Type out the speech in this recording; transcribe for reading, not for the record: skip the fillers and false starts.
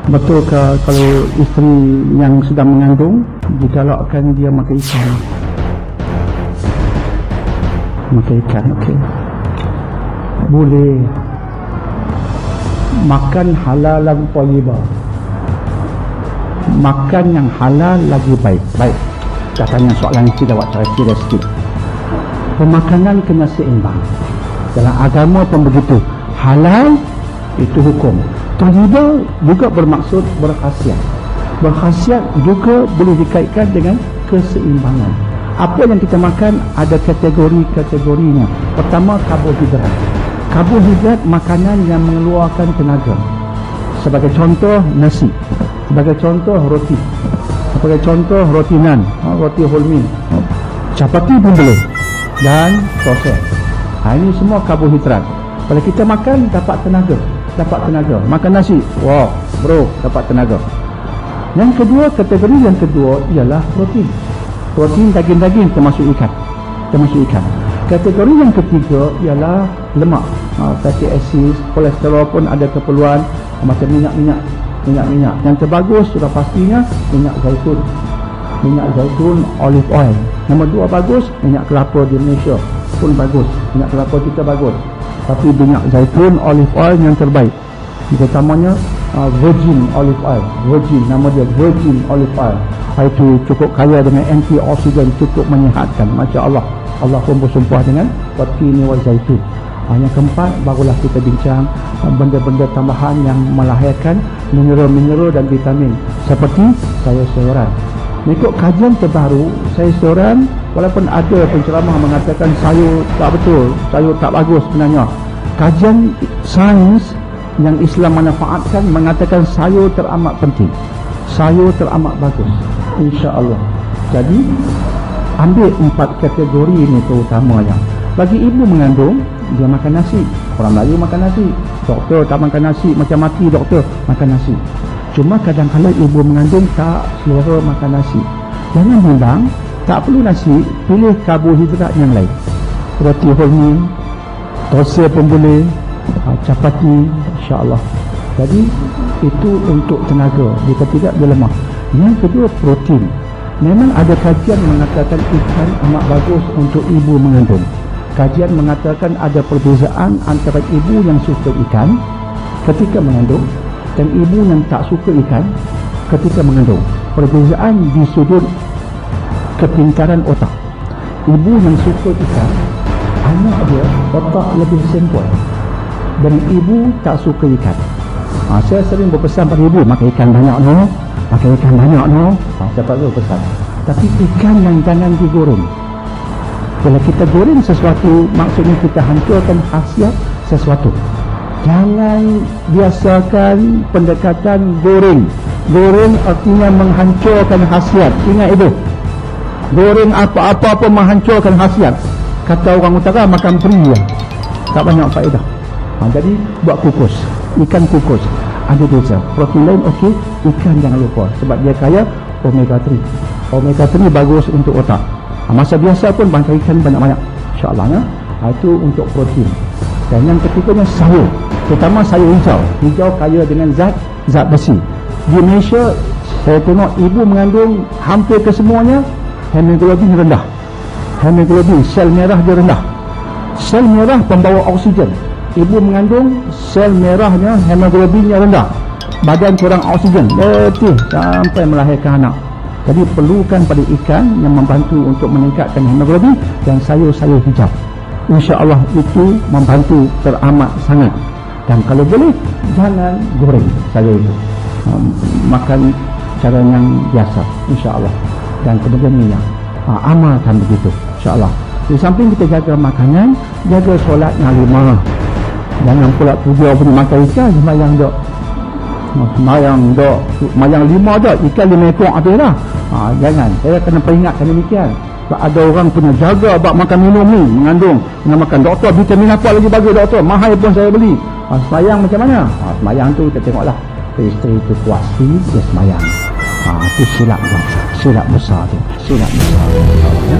Betulkah kalau isteri yang sedang mengandung digalakkan dia makan ikan? Makan ikan, okey. Boleh. Makan halal lagi thayyibah. Makan yang halal lagi baik. Baik. Katanya soalan ini tidak buat cara kira sikit. Pemakanan kena seimbang. Dalam agama pun begitu. Halal itu hukum. Thayyibah juga bermaksud berkhasiat. Berkhasiat juga boleh dikaitkan dengan keseimbangan. Apa yang kita makan ada kategori-kategorinya. Pertama, karbohidrat. Karbohidrat makanan yang mengeluarkan tenaga. Sebagai contoh, nasi. Sebagai contoh, roti. Sebagai contoh, roti nan, roti wholemeal. Chapati pun boleh. Dan proses. Ini semua karbohidrat. Kalau kita makan, dapat tenaga. Makan nasi, wow, bro, dapat tenaga. Yang kedua, kategori yang kedua ialah protein. Protein daging-daging termasuk ikan. Kategori yang ketiga ialah lemak, fatty acids, kolesterol pun ada keperluan, macam minyak. Yang terbagus sudah pastinya minyak zaitun, olive oil. Nombor 2 bagus, minyak kelapa di Malaysia pun bagus. Minyak kelapa kita bagus. Tapi minyak zaitun, olive oil yang terbaik. Terutamanya virgin olive oil. Nama dia virgin olive oil. Itu cukup kaya dengan antioksidan, cukup menyihatkan. Masya Allah. Allah pun bersumpah dengan watini wa zaitun. Yang keempat, barulah kita bincang benda-benda tambahan yang melahirkan mineral dan vitamin. Seperti sayur-sayuran. Mengikut kajian terbaru, sayur-sayuran, walaupun ada penceramah mengatakan sayur tak betul, sayur tak bagus sebenarnya. Kajian sains yang Islam manfaatkan mengatakan sayur teramat penting. Sayur teramat bagus, insya-Allah. Jadi ambil 4 kategori ini terutamanya. Bagi ibu mengandung, dia makan nasi. Orang Melayu makan nasi. Doktor tak makan nasi, macam mati doktor makan nasi. Cuma kadang-kadang ibu mengandung tak selera makan nasi. Jangan bimbang, tak perlu nasi, pilih karbohidrat yang lain. Roti wholemeal, toast pun boleh, chapati, insya-Allah. Jadi itu untuk tenaga. Jika tidak, dia lemah. Yang kedua, protein. Memang ada kajian mengatakan ikan amat bagus untuk ibu mengandung. Kajian mengatakan ada perbezaan antara ibu yang suka ikan ketika mengandung dan ibu yang tak suka ikan ketika mengandung. Perbezaan di sudut kepintaran otak. Ibu yang suka ikan, anak dia otak lebih sempurna, dan ibu tak suka ikan. Saya sering berpesan pada ibu, makan ikan banyak no. Saya perlu pesan. Tapi ikan yang jangan digoreng. Kalau kita goreng sesuatu, maksudnya kita hancurkan khasiat sesuatu. Jangan biasakan pendekatan goreng. Goreng artinya menghancurkan khasiat. Ingat itu. Goreng apa-apa pun menghancurkan khasiat. Kata orang utara, makan peri ya. Tak banyak faedah. Jadi buat kukus. Ikan kukus. Ada dosa. Protein lain okey, ikan jangan lupa. Sebab dia kaya omega 3. Omega 3 bagus untuk otak. Masa biasa pun makan ikan banyak-banyak, insya-Allah ya. Itu untuk protein. Dan yang ketiganya sayur, terutama sayur hijau. Hijau kaya dengan zat besi. Di Malaysia saya tengok ibu mengandung hampir kesemuanya hemoglobin rendah. Hemoglobin, sel merah dia rendah. Sel merah pembawa oksigen. Ibu mengandung, sel merahnya, hemoglobinnya rendah. Badan kurang oksigen, letih sampai melahirkan anak. Jadi perlukan pada ikan yang membantu untuk meningkatkan hemoglobin dan sayur-sayur hijau. InsyaAllah itu membantu teramat sangat. Dan kalau boleh, jangan goreng sayur itu. Makan cara yang biasa, insyaAllah. Dan kemudian minyak. Amalkan begitu, insyaAllah. Di samping kita jaga makanan, jaga solat yang 5. Jangan pula 7 pun makan ikan, semayang dok. Semayang 5 dok, ikan 5 ekor habis dah. Jangan, saya kena peringatkan demikian. Sebab ada orang punya jaga bab makan minum ni, mengandung, dengan makan. Doktor, vitamin apa lagi bagus doktor? Mahal pun saya beli. Semayang macam mana? Semayang tu kita tengoklah. Isteri tu puasi, dia semayang. Itu silap besar tu. Silap besar. Ya?